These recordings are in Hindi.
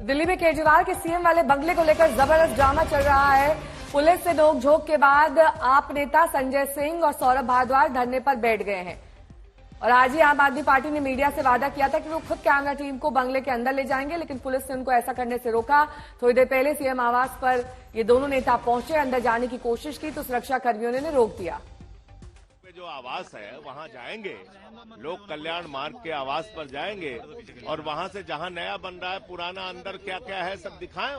दिल्ली में केजरीवाल के सीएम वाले बंगले को लेकर जबरदस्त ड्रामा चल रहा है। पुलिस से नोकझोंक के बाद आप नेता संजय सिंह और सौरभ भारद्वाज धरने पर बैठ गए हैं और आज ही आम आदमी पार्टी ने मीडिया से वादा किया था कि वो खुद कैमरा टीम को बंगले के अंदर ले जाएंगे, लेकिन पुलिस ने उनको ऐसा करने से रोका। थोड़ी देर पहले सीएम आवास पर ये दोनों नेता पहुंचे, अंदर जाने की कोशिश की तो सुरक्षा कर्मियों ने रोक दिया। जो आवास है वहां जाएंगे, लोक कल्याण मार्ग के आवास पर जाएंगे और वहां से जहां नया बन रहा है पुराना अंदर क्या क्या है सब दिखाएं।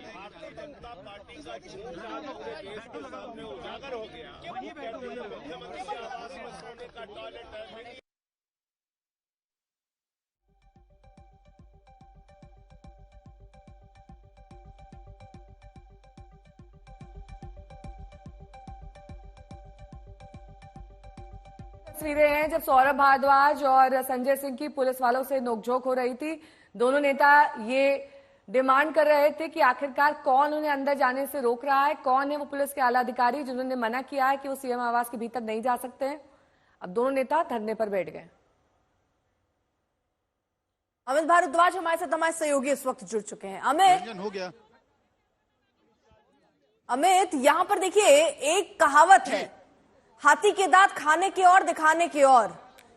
भारतीय जनता पार्टी का देश के सामने उजागर हो गया। मुख्यमंत्री आवास में सोने का टॉयलेट है। तस्वीरें हैं जब सौरभ भारद्वाज और संजय सिंह की पुलिस वालों से नोकझोंक हो रही थी। दोनों नेता ये डिमांड कर रहे थे कि आखिरकार कौन उन्हें अंदर जाने से रोक रहा है, कौन है वो पुलिस के आला अधिकारी जिन्होंने मना किया है कि वो सीएम आवास के भीतर नहीं जा सकते हैं। अब दोनों नेता धरने पर बैठ गए। अमित भारद्वाज हमारे साथ, हमारे सहयोगी इस वक्त जुड़ चुके हैं। अमित हो गया। अमित, यहां पर देखिए एक कहावत है, हाथी के दांत खाने के और दिखाने के और।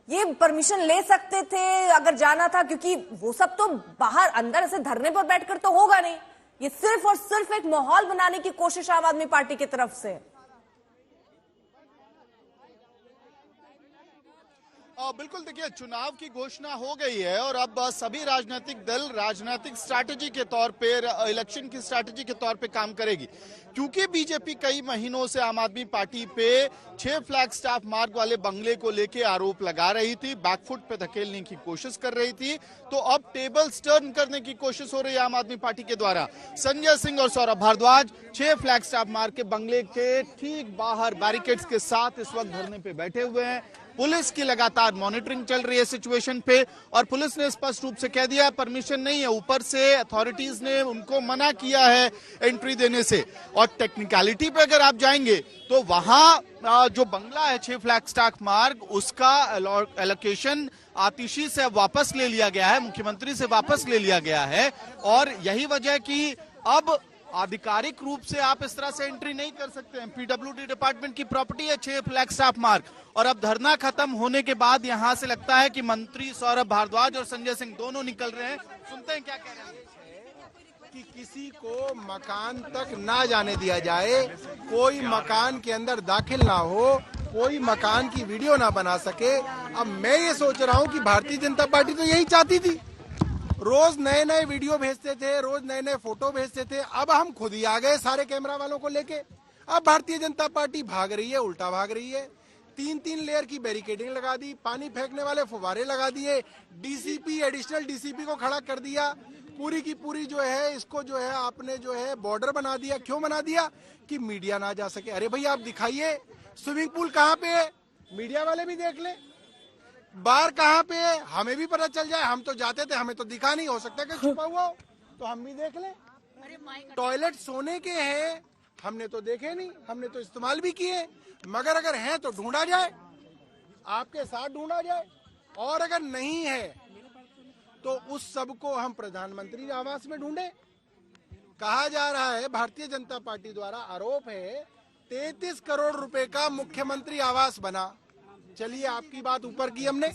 ये परमिशन ले सकते थे अगर जाना था, क्योंकि वो सब तो बाहर अंदर ऐसे धरने पर बैठकर तो होगा नहीं। ये सिर्फ और सिर्फ एक माहौल बनाने की कोशिश आम आदमी पार्टी की तरफ से। बिल्कुल, देखिए चुनाव की घोषणा हो गई है और अब सभी राजनीतिक दल राजनीतिक स्ट्रैटेजी के तौर पे, इलेक्शन की स्ट्रैटेजी के तौर पे काम करेगी, क्योंकि बीजेपी कई महीनों से आम आदमी पार्टी पे 6 फ्लैग स्टाफ मार्ग वाले बंगले को लेके आरोप लगा रही थी, बैकफुट पे धकेलने की कोशिश कर रही थी। तो अब टेबल्स टर्न करने की कोशिश हो रही है आम आदमी पार्टी के द्वारा। संजय सिंह और सौरभ भारद्वाज 6 फ्लैग स्टाफ मार्ग के बंगले के ठीक बाहर बैरिकेड्स के साथ इस वक्त धरने पे बैठे हुए हैं। पुलिस की लगातार मॉनिटरिंग चल रही है सिचुएशन पे और पुलिस ने स्पष्ट रूप से कह दिया है परमिशन नहीं है, ऊपर से अथॉरिटीज ने उनको मना किया है एंट्री देने से। और टेक्निकलिटी पे अगर आप जाएंगे तो वहां जो बंगला है 6 फ्लैग स्टाफ मार्ग, उसका एलोकेशन आतिशी से वापस ले लिया गया है, मुख्यमंत्री से वापस ले लिया गया है। और यही वजह कि अब आधिकारिक रूप से आप इस तरह से एंट्री नहीं कर सकते हैं। पीडब्ल्यूडी डिपार्टमेंट की प्रॉपर्टी है 6 फ्लैग स्टाफ मार्ग। और अब धरना खत्म होने के बाद यहां से लगता है कि मंत्री सौरभ भारद्वाज और संजय सिंह दोनों निकल रहे हैं। सुनते हैं क्या कह रहे हैं। कि किसी को मकान तक ना जाने दिया जाए, कोई मकान के अंदर दाखिल ना हो, कोई मकान की वीडियो ना बना सके। अब मैं ये सोच रहा हूँ कि भारतीय जनता पार्टी तो यही चाहती थी, रोज नए नए वीडियो भेजते थे, रोज नए नए फोटो भेजते थे। अब हम खुद ही आ गए सारे कैमरा वालों को लेके। अब भारतीय जनता पार्टी भाग रही है, उल्टा भाग रही है। 3-3 लेयर की बैरिकेडिंग लगा दी, पानी फेंकने वाले फुवारे लगा दिए, डीसीपी एडिशनल डीसीपी को खड़ा कर दिया। पूरी की पूरी जो है इसको जो है आपने जो है बॉर्डर बना दिया। क्यों बना दिया? कि मीडिया ना जा सके। अरे भाई आप दिखाइए स्विमिंग पूल कहाँ पे है, मीडिया वाले भी देख ले। बार कहाँ पे है, हमें भी पता चल जाए। हम तो जाते थे, हमें तो दिखा नहीं, हो सकता कि छुपा हुआ हो तो हम भी देख लें। टॉयलेट सोने के हैं, हमने तो देखे नहीं, हमने तो इस्तेमाल भी किए, मगर अगर हैं तो ढूंढा जाए, आपके साथ ढूंढा जाए। और अगर नहीं है तो उस सब को हम प्रधानमंत्री आवास में ढूंढे। कहा जा रहा है, भारतीय जनता पार्टी द्वारा आरोप है 33 करोड़ रुपए का मुख्यमंत्री आवास बना। चलिए आपकी बात ऊपर की हमने,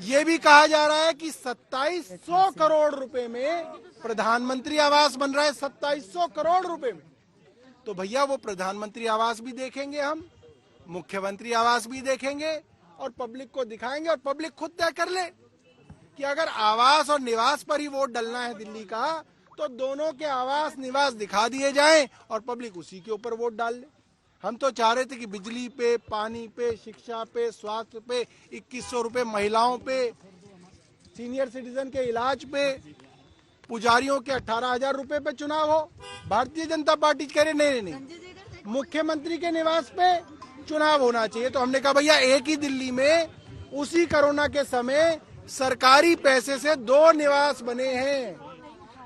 ये भी कहा जा रहा है कि 2700 करोड़ रुपए में प्रधानमंत्री आवास बन रहा है। 2700 करोड़ रुपए में तो भैया वो प्रधानमंत्री आवास भी देखेंगे, हम मुख्यमंत्री आवास भी देखेंगे और पब्लिक को दिखाएंगे। और पब्लिक खुद तय कर ले कि अगर आवास और निवास पर ही वोट डालना है दिल्ली का, तो दोनों के आवास निवास दिखा दिए जाएं और पब्लिक उसी के ऊपर वोट डाल ले। हम तो चाह रहे थे कि बिजली पे, पानी पे, शिक्षा पे, स्वास्थ्य पे 2100 रुपए, महिलाओं पे, सीनियर सिटीजन के इलाज पे, पुजारियों के 18,000 रुपए पे चुनाव हो। भारतीय जनता पार्टी कह रहे नहीं, मुख्यमंत्री के निवास पे चुनाव होना चाहिए। तो हमने कहा भैया एक ही दिल्ली में उसी कोरोना के समय सरकारी पैसे से 2 निवास बने हैं।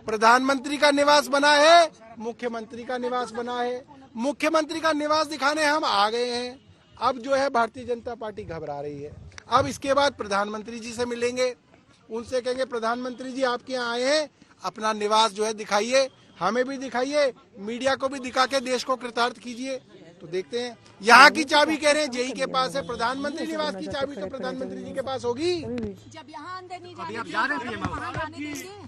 प्रधानमंत्री का निवास बना है, मुख्यमंत्री का निवास बना है। मुख्यमंत्री का निवास दिखाने हम आ गए हैं। अब जो है भारतीय जनता पार्टी घबरा रही है। अब इसके बाद प्रधानमंत्री जी से मिलेंगे, उनसे कहेंगे प्रधानमंत्री जी आपके यहाँ आए हैं, अपना निवास जो है दिखाइए, हमें भी दिखाइए, मीडिया को भी दिखा के देश को कृतार्थ कीजिए। तो देखते हैं। यहाँ की चाबी कह रहे हैं जेई के पास है, प्रधानमंत्री निवास की चाबी तो प्रधानमंत्री जी के पास होगी। जब यहाँ अंदर नहीं अभी आप जा रहे हैं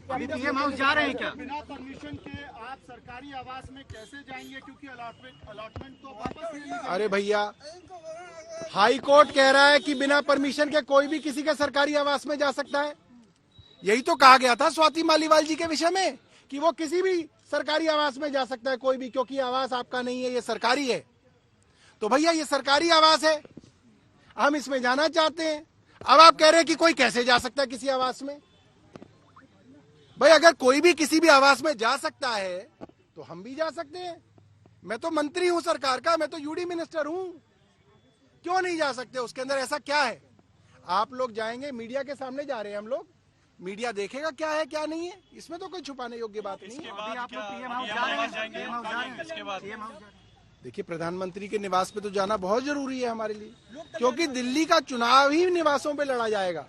अभी पीएम हाउस जा रहे हैं क्या? बिना परमिशन के आप सरकारी आवास में कैसे जाएंगे, क्योंकि अलॉटमेंट तो वापस नहीं है। अरे भैया, हाई कोर्ट कह रहा है कि बिना परमिशन के कोई भी किसी के सरकारी आवास में जा सकता है। यही तो कहा गया था स्वाति मालीवाल जी के विषय में कि वो किसी भी सरकारी आवास में जा सकता है कोई भी, क्योंकि आवास आपका नहीं है, ये सरकारी है। तो भैया ये सरकारी आवास है, हम इसमें जाना चाहते हैं। अब आप कह रहे हैं कि कोई कैसे जा सकता है किसी आवास में। भाई अगर कोई भी किसी भी आवास में जा सकता है तो हम भी जा सकते हैं। मैं तो मंत्री हूं सरकार का, मैं तो यूडी मिनिस्टर हूं, क्यों नहीं जा सकते? उसके अंदर ऐसा क्या है? आप लोग जाएंगे, मीडिया के सामने जा रहे हैं हम लोग, मीडिया देखेगा क्या है क्या नहीं है, इसमें तो कोई छुपाने योग्य बात नहीं है। अभी आप लोग पीएम हाउस जा रहे हैं, इसके बाद देखिए प्रधानमंत्री के निवास पे तो जाना बहुत जरूरी है हमारे लिए, क्योंकि दिल्ली का चुनाव ही निवासों पे लड़ा जाएगा।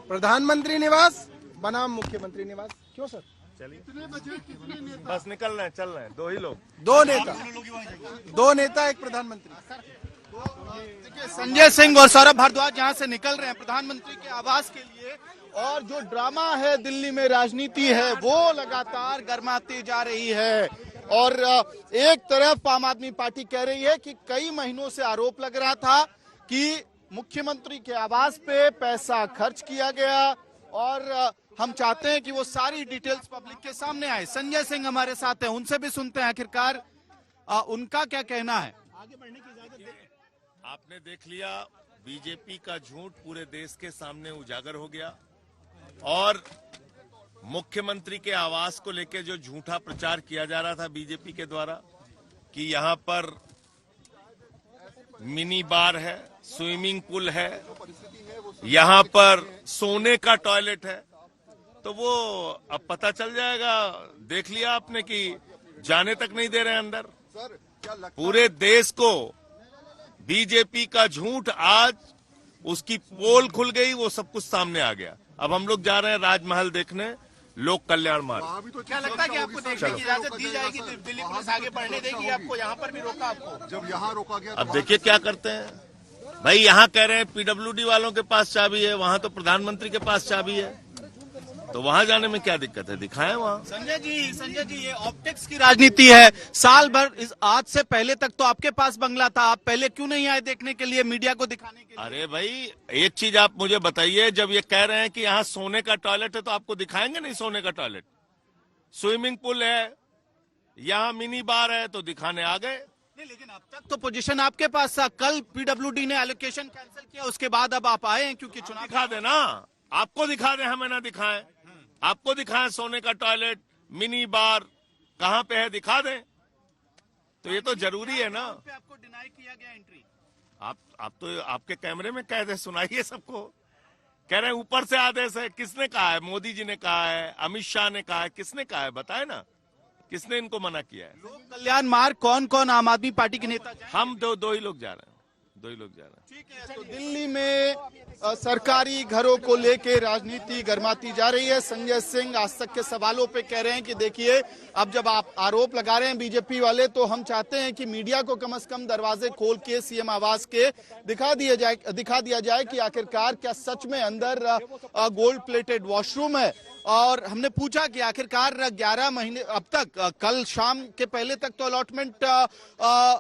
प्रधानमंत्री निवास बनाम मुख्यमंत्री निवास। क्यों सर? बस निकल रहे हैं, चल रहे हैं, दो ही लोग, दो नेता एक प्रधानमंत्री। देखिए संजय सिंह और सौरभ भारद्वाज यहाँ से निकल रहे हैं प्रधानमंत्री के आवास के लिए, और जो ड्रामा है दिल्ली में, राजनीति है, वो लगातार गर्माती जा रही है। और एक तरफ आम आदमी पार्टी कह रही है कि कई महीनों से आरोप लग रहा था कि मुख्यमंत्री के आवास पे पैसा खर्च किया गया, और हम चाहते हैं कि वो सारी डिटेल्स पब्लिक के सामने आए। संजय सिंह हमारे साथ हैं, उनसे भी सुनते हैं आखिरकार उनका क्या कहना है। आगे बढ़ने की इजाजत दें। आपने देख लिया, बीजेपी का झूठ पूरे देश के सामने उजागर हो गया, और मुख्यमंत्री के आवास को लेकर जो झूठा प्रचार किया जा रहा था बीजेपी के द्वारा कि यहां पर मिनी बार है, स्विमिंग पूल है, यहां पर सोने का टॉयलेट है, तो वो अब पता चल जाएगा। देख लिया आपने कि जाने तक नहीं दे रहे हैं अंदर। पूरे देश को बीजेपी का झूठ, आज उसकी पोल खुल गई, वो सब कुछ सामने आ गया। अब हम लोग जा रहे हैं राजमहल देखने, लोक कल्याण मार्ग। तो क्या लगता है कि आपको देखने की इजाजत दी जाएगी? दिल्ली पुलिस आगे बढ़ने देगी आपको? यहाँ पर भी रोका आपको? जब यहाँ रोका गया अब देखिए क्या करते हैं भाई। यहाँ कह रहे हैं पीडब्ल्यूडी वालों के पास चाबी है, वहां तो प्रधानमंत्री के पास चाबी है, तो वहां जाने में क्या दिक्कत है? दिखाएं वहां। संजय जी ये ऑप्टिक्स की राजनीति है। साल भर आज से पहले तक तो आपके पास बंगला था, आप पहले क्यों नहीं आए देखने के लिए, मीडिया को दिखाने के लिए? अरे भाई एक चीज आप मुझे बताइए, जब ये कह रहे हैं कि यहाँ सोने का टॉयलेट है तो आपको दिखाएंगे नहीं सोने का टॉयलेट? स्विमिंग पूल है, यहाँ मिनी बार है, तो दिखाने आ गए। नहीं, लेकिन अब तक तो पोजीशन आपके पास था। कल पीडब्ल्यूडी ने एलोकेशन कैंसिल किया, उसके बाद अब आप आए हैं क्योंकि चुनाव। दिखा देना, आपको दिखा दे, हमें ना दिखाएं। आपको दिखाएं सोने का टॉयलेट, मिनी बार कहां पे है, दिखा दें। तो ये तो जरूरी है ना। आपको डिनाई किया गया एंट्री। आप तो आपके कैमरे में कह दे, सुनाइए सबको। कह रहे हैं ऊपर से आदेश है। किसने कहा है? मोदी जी ने कहा है, अमित शाह ने कहा है, किसने कहा है? बताए ना, किसने इनको मना किया है? लोक कल्याण मार्ग कौन कौन आम आदमी पार्टी के नेता जाएं? हम दो ही लोग जा रहे हैं, दो ही लोग जा रहे हैं। ठीक है, तो दिल्ली में सरकारी घरों को लेके राजनीति गर्माती जा रही है। संजय सिंह आज तक के सवालों पे कह रहे हैं कि देखिए, अब जब आप आरोप लगा रहे हैं बीजेपी वाले, तो हम चाहते हैं कि मीडिया को कम से कम दरवाजे खोल के सीएम आवास के दिखा दिया जाए कि आखिरकार क्या सच में अंदर गोल्ड प्लेटेड वॉशरूम है। और हमने पूछा कि आखिरकार 11 महीने अब तक, कल शाम के पहले तक तो अलॉटमेंट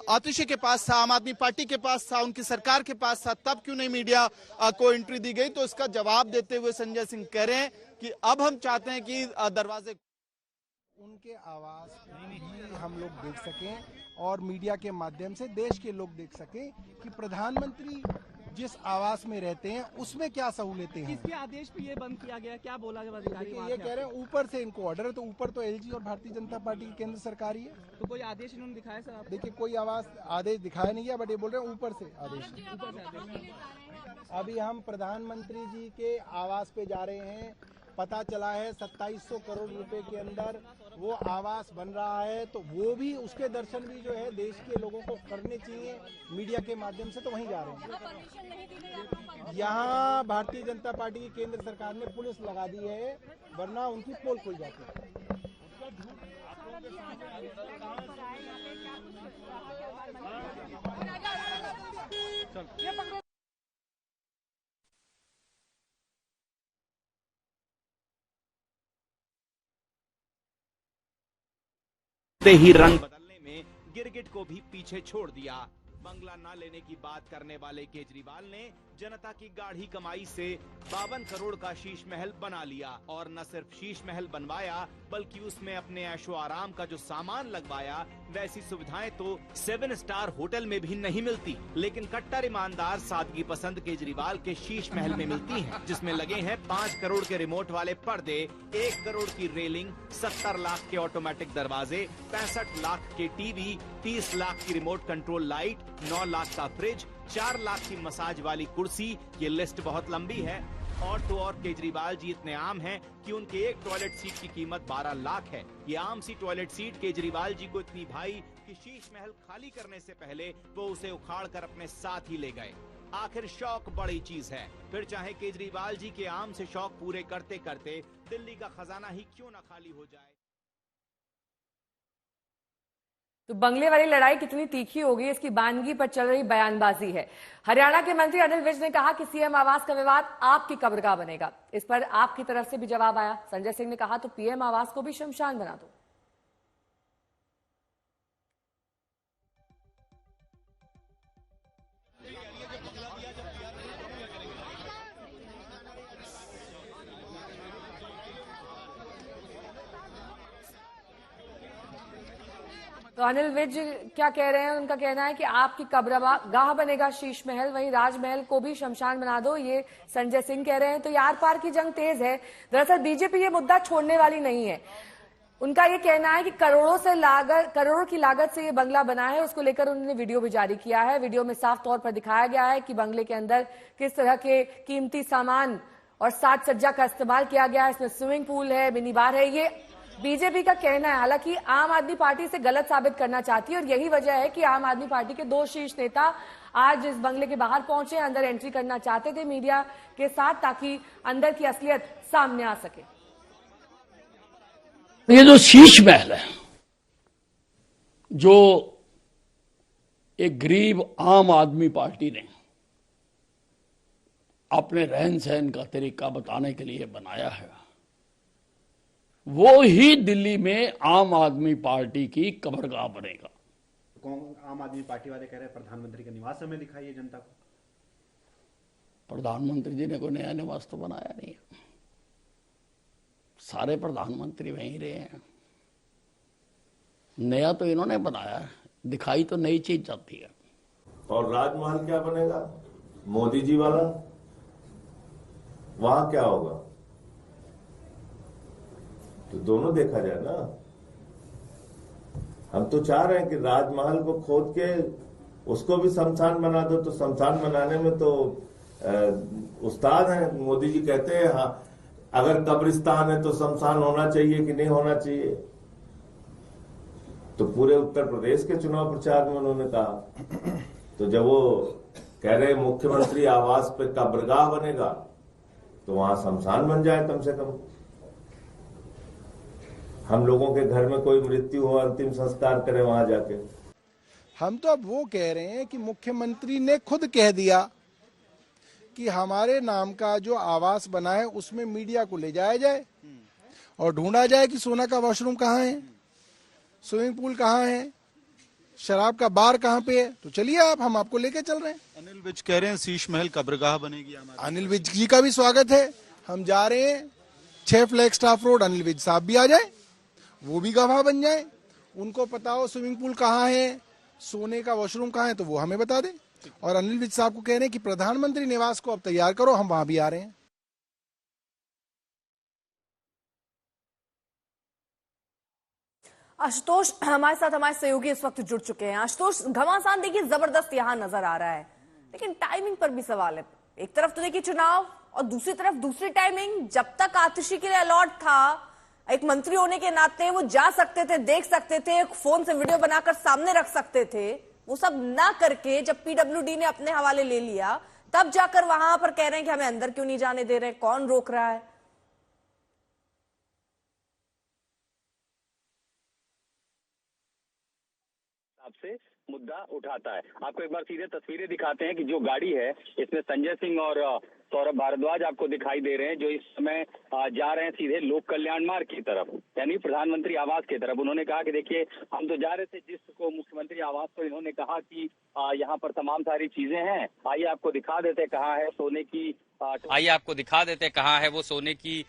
आतिशी के पास था, आम आदमी पार्टी के पास था, उनकी सरकार के पास था, तब क्यों नहीं मीडिया को एंट्री दी गई? तो इसका जवाब देते हुए संजय सिंह कह रहे हैं कि अब हम चाहते हैं कि दरवाजे उनके आवास भी हम लोग देख सकें और मीडिया के माध्यम से देश के लोग देख सकें कि प्रधानमंत्री जिस आवास में रहते हैं उसमें क्या सहूलियतें हैं। किसके आदेश पे ये बंद किया गया, क्या बोला जब अधिकारी ये कह रहे हैं ऊपर से इनको ऑर्डर है, तो ऊपर तो एलजी और भारतीय जनता पार्टी की केंद्र सरकार ही है। तो कोई आदेश इन्होंने दिखाया सर आपको? देखिए कोई आदेश दिखाया नहीं है, बट ये बोल रहे हैं ऊपर से आदेश। अभी हम प्रधानमंत्री जी के आवास पे जा रहे हैं, पता चला है 2700 करोड़ रुपए के अंदर वो आवास बन रहा है, तो वो भी उसके दर्शन भी जो है देश के लोगों को करने चाहिए मीडिया के माध्यम से, तो वहीं जा रहे हैं। यहाँ भारतीय जनता पार्टी की केंद्र सरकार ने पुलिस लगा दी है, वरना उनकी पोल खुल जाती है। ही रंग बदलने में गिरगिट को भी पीछे छोड़ दिया। बंगला न लेने की बात करने वाले केजरीवाल ने जनता की गाढ़ी कमाई से 52 करोड़ का शीश महल बना लिया, और न सिर्फ शीश महल बनवाया बल्कि उसमें अपने ऐशो आराम का जो सामान लगवाया, वैसी सुविधाएं तो 7 स्टार होटल में भी नहीं मिलती। लेकिन कट्टर ईमानदार सादगी पसंद केजरीवाल के शीश महल में मिलती हैं, जिसमें लगे हैं 5 करोड़ के रिमोट वाले पर्दे, 1 करोड़ की रेलिंग, 70 लाख के ऑटोमेटिक दरवाजे, 65 लाख के टीवी, 30 लाख की रिमोट कंट्रोल लाइट, 9 लाख का फ्रिज, 4 लाख की मसाज वाली कुर्सी। ये लिस्ट बहुत लंबी है। और तो और केजरीवाल जी इतने आम हैं कि उनके एक टॉयलेट सीट की कीमत 12 लाख है। ये आम सी टॉयलेट सीट केजरीवाल जी को इतनी भाई कि शीश महल खाली करने से पहले वो उसे उखाड़ कर अपने साथ ही ले गए। आखिर शौक बड़ी चीज है, फिर चाहे केजरीवाल जी के आम से शौक पूरे करते करते दिल्ली का खजाना ही क्यों न खाली हो जाए। तो बंगले वाली लड़ाई कितनी तीखी होगी, इसकी बानगी पर चल रही बयानबाजी है। हरियाणा के मंत्री अनिल विज ने कहा कि सीएम आवास का विवाद आपकी कब्रगाह बनेगा। इस पर आपकी तरफ से भी जवाब आया। संजय सिंह ने कहा तो पीएम आवास को भी शमशान बना दो। तो अनिल विज क्या कह रहे हैं, उनका कहना है कि आपकी कब्रगाह बनेगा शीश महल, वहीं राजमहल को भी शमशान बना दो, ये संजय सिंह कह रहे हैं। तो यार पार की जंग तेज है। दरअसल बीजेपी ये मुद्दा छोड़ने वाली नहीं है। उनका ये कहना है कि करोड़ों की लागत से ये बंगला बना है, उसको लेकर उन्होंने वीडियो भी जारी किया है। वीडियो में साफ तौर पर दिखाया गया है कि बंगले के अंदर किस तरह के कीमती सामान और साज सज्जा का इस्तेमाल किया गया है। इसमें स्विमिंग पूल है, मिनी बार है। ये बीजेपी का कहना है। हालांकि आम आदमी पार्टी से गलत साबित करना चाहती है, और यही वजह है कि आम आदमी पार्टी के 2 शीर्ष नेता आज इस बंगले के बाहर पहुंचे, अंदर एंट्री करना चाहते थे मीडिया के साथ, ताकि अंदर की असलियत सामने आ सके। ये जो शीश महल है, जो एक गरीब आम आदमी पार्टी ने अपने रहन सहन का तरीका बताने के लिए बनाया है, वो ही दिल्ली में आम आदमी पार्टी की कब्रगाह बनेगा। आम आदमी पार्टी वाले कह रहे हैं प्रधानमंत्री के निवास में दिखाइए जनता को। प्रधानमंत्री जी ने कोई नया निवास तो बनाया नहीं है, सारे प्रधानमंत्री वहीं रहे हैं। नया तो इन्होंने बनाया, दिखाई तो नई चीज जाती है। और राजमहल क्या बनेगा, मोदी जी वाला, वहां क्या होगा, तो दोनों देखा जाए ना। हम तो चाह रहे हैं कि राजमहल को खोद के उसको भी शमशान बना दो। तो शमशान बनाने में तो उस्ताद हैं। मोदी जी कहते हैं हाँ, अगर कब्रिस्तान है तो शमशान होना चाहिए कि नहीं होना चाहिए। तो पूरे उत्तर प्रदेश के चुनाव प्रचार में उन्होंने कहा। तो जब वो कह रहे मुख्यमंत्री आवास पे कब्रगाह बनेगा, तो वहां शमशान बन जाए कम से कम। हम लोगों के घर में कोई मृत्यु हो, अंतिम संस्कार करें वहां जाके। हम तो अब वो कह रहे हैं कि मुख्यमंत्री ने खुद कह दिया कि हमारे नाम का जो आवास बना है उसमें मीडिया को ले जाया जाए और ढूंढा जाए कि सोना का वॉशरूम कहाँ है, स्विमिंग पूल कहाँ है, शराब का बार कहाँ पे है। तो चलिए आप, हम आपको लेके चल रहे हैं। अनिल विज कह रहे हैं शीश महल कब्रगाह बनेगी। अनिल विज जी का भी स्वागत है। हम जा रहे हैं 6 flagstaff road, Anil Vij साहब भी आ जाए, वो भी गवाह बन जाए। उनको पता हो स्विमिंग पूल कहाँ है, सोने का वॉशरूम कहाँ है, तो वो हमें बता दें। और अनिल विज साहब को कह रहे हैं कि प्रधानमंत्री निवास को अब तैयार करो, हम वहां भी आ रहे हैं। आशुतोष हमारे साथ, हमारे सहयोगी इस वक्त जुड़ चुके हैं। आशुतोष, घमासान देखिए जबरदस्त यहां नजर आ रहा है, लेकिन टाइमिंग पर भी सवाल है। एक तरफ तो देखिए चुनाव और दूसरी तरफ दूसरी टाइमिंग, जब तक आतिशी के लिए अलॉट था, एक मंत्री होने के नाते वो जा सकते थे, देख सकते थे, फोन से वीडियो बनाकर सामने रख सकते थे, वो सब ना करके जब पीडब्ल्यूडी ने अपने हवाले ले लिया, तब जाकर वहां पर कह रहे हैं कि हमें अंदर क्यों नहीं जाने दे रहे, कौन रोक रहा है। से मुद्दा उठाता है। आपको एक बार सीधे तस्वीरें दिखाते हैं कि जो गाड़ी है इसमें संजय सिंह और सौरभ भारद्वाज आपको दिखाई दे रहे हैं, जो इस समय जा रहे हैं सीधे लोक कल्याण मार्ग की तरफ, यानी प्रधानमंत्री आवास की तरफ। उन्होंने कहा कि देखिए, हम तो जा रहे थे जिसको मुख्यमंत्री आवास पर, इन्होंने कहा कि यहाँ पर तमाम सारी चीजें हैं, आइए आपको दिखा देते कहाँ है सोने की, आइए आपको दिखा देते कहाँ है वो सोने की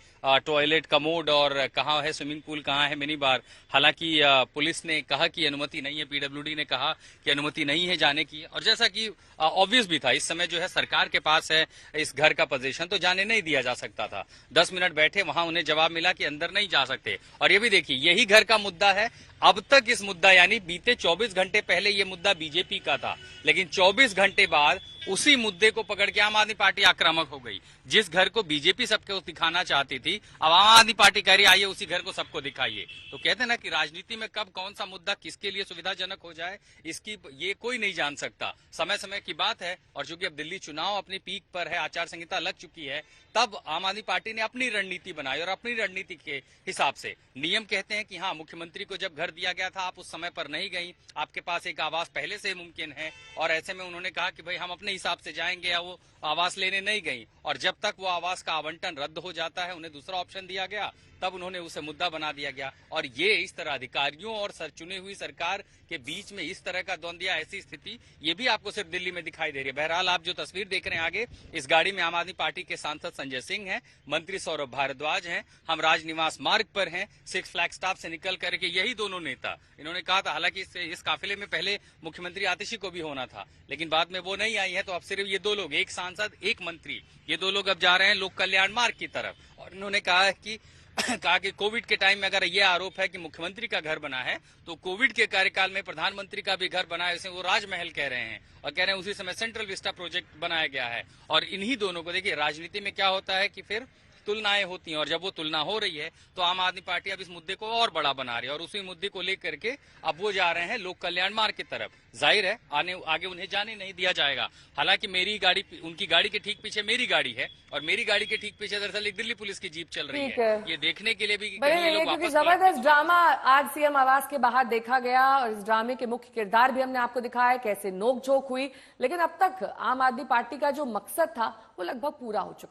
टॉयलेट, कमोड, और कहाँ है स्विमिंग पूल, कहाँ है मिनी बार। हालांकि पुलिस ने कहा कि अनुमति नहीं है, पीडब्ल्यूडी ने कहा कि अनुमति नहीं है जाने की, और जैसा कि ऑब्वियस भी था, इस समय जो है सरकार के पास है इस घर का पोजीशन, तो जाने नहीं दिया जा सकता था। 10 मिनट बैठे वहां, उन्हें जवाब मिला कि अंदर नहीं जा सकते। और ये भी देखिए, यही घर का मुद्दा है। अब तक इस मुद्दा, यानी बीते 24 घंटे पहले ये मुद्दा बीजेपी का था, लेकिन 24 घंटे बाद उसी मुद्दे को पकड़ के आम आदमी पार्टी आक्रामक हो गई। जिस घर को बीजेपी सबको दिखाना चाहती थी, अब आम आदमी पार्टी कह रही आइए उसी घर को सबको दिखाइए। तो कहते हैं ना कि राजनीति में कब कौन सा मुद्दा किसके लिए सुविधाजनक हो जाए, इसकी ये कोई नहीं जान सकता, समय समय की बात है। और चूंकि अब दिल्ली चुनाव अपनी पीक पर है, आचार संहिता लग चुकी है, तब आम आदमी पार्टी ने अपनी रणनीति बनाई और अपनी रणनीति के हिसाब से नियम कहते हैं कि हाँ, मुख्यमंत्री को जब घर दिया गया था, आप उस समय पर नहीं गई, आपके पास एक आवास पहले से मुमकिन है, और ऐसे में उन्होंने कहा कि भाई हम अपने हिसाब से जाएंगे, या वो आवास लेने नहीं गई। और जब तक वो आवास का आवंटन रद्द हो जाता है, उन्हें दूसरा ऑप्शन दिया गया, तब उन्होंने उसे मुद्दा बना दिया गया। और ये इस तरह अधिकारियों और चुनी हुई सरकार के बीच में इस तरह का द्वंद्व, ऐसी स्थिति, ये भी आपको सिर्फ दिल्ली में दिखाई दे रही है। बहरहाल आप जो तस्वीर देख रहे हैं आगे, इस गाड़ी में आम आदमी पार्टी के सांसद संजय सिंह हैं, मंत्री सौरभ भारद्वाज हैं, हम राजनिवास मार्ग पर हैं, 6 फ्लैग स्टाफ से निकल करके यही दोनों नेता, इन्होंने कहा था, हालांकि इस काफिले में पहले मुख्यमंत्री आतिशी को भी होना था, लेकिन बाद में वो नहीं आई है, तो अब सिर्फ ये 2 लोग, एक सांसद एक मंत्री, ये 2 लोग अब जा रहे हैं लोक कल्याण मार्ग की तरफ। और इन्होंने कहा कि कोविड के टाइम में अगर ये आरोप है कि मुख्यमंत्री का घर बना है, तो कोविड के कार्यकाल में प्रधानमंत्री का भी घर बना है, इसे वो राजमहल कह रहे हैं, और कह रहे हैं उसी समय सेंट्रल विस्टा प्रोजेक्ट बनाया गया है। और इन्हीं दोनों को देखिए, राजनीति में क्या होता है कि फिर तुलनाएं होती हैं, और जब वो तुलना हो रही है तो आम आदमी पार्टी अब इस मुद्दे को और बड़ा बना रही है, और उसी मुद्दे को लेकर के अब वो जा रहे हैं लोक कल्याण मार्ग की तरफ। जाहिर है आगे उन्हें जाने नहीं दिया जाएगा। हालांकि मेरी गाड़ी, उनकी गाड़ी के ठीक पीछे मेरी गाड़ी है, और मेरी गाड़ी के ठीक पीछे दरअसल एक दिल्ली पुलिस की जीप चल रही है। ये देखने के लिए भी क्योंकि जबरदस्त ड्रामा आज सीएम आवास के बाहर देखा गया, और इस ड्रामे के मुख्य किरदार भी हमने आपको दिखाया, कैसे नोकझोंक हुई, लेकिन अब तक आम आदमी पार्टी का जो मकसद था वो लगभग पूरा हो चुका है।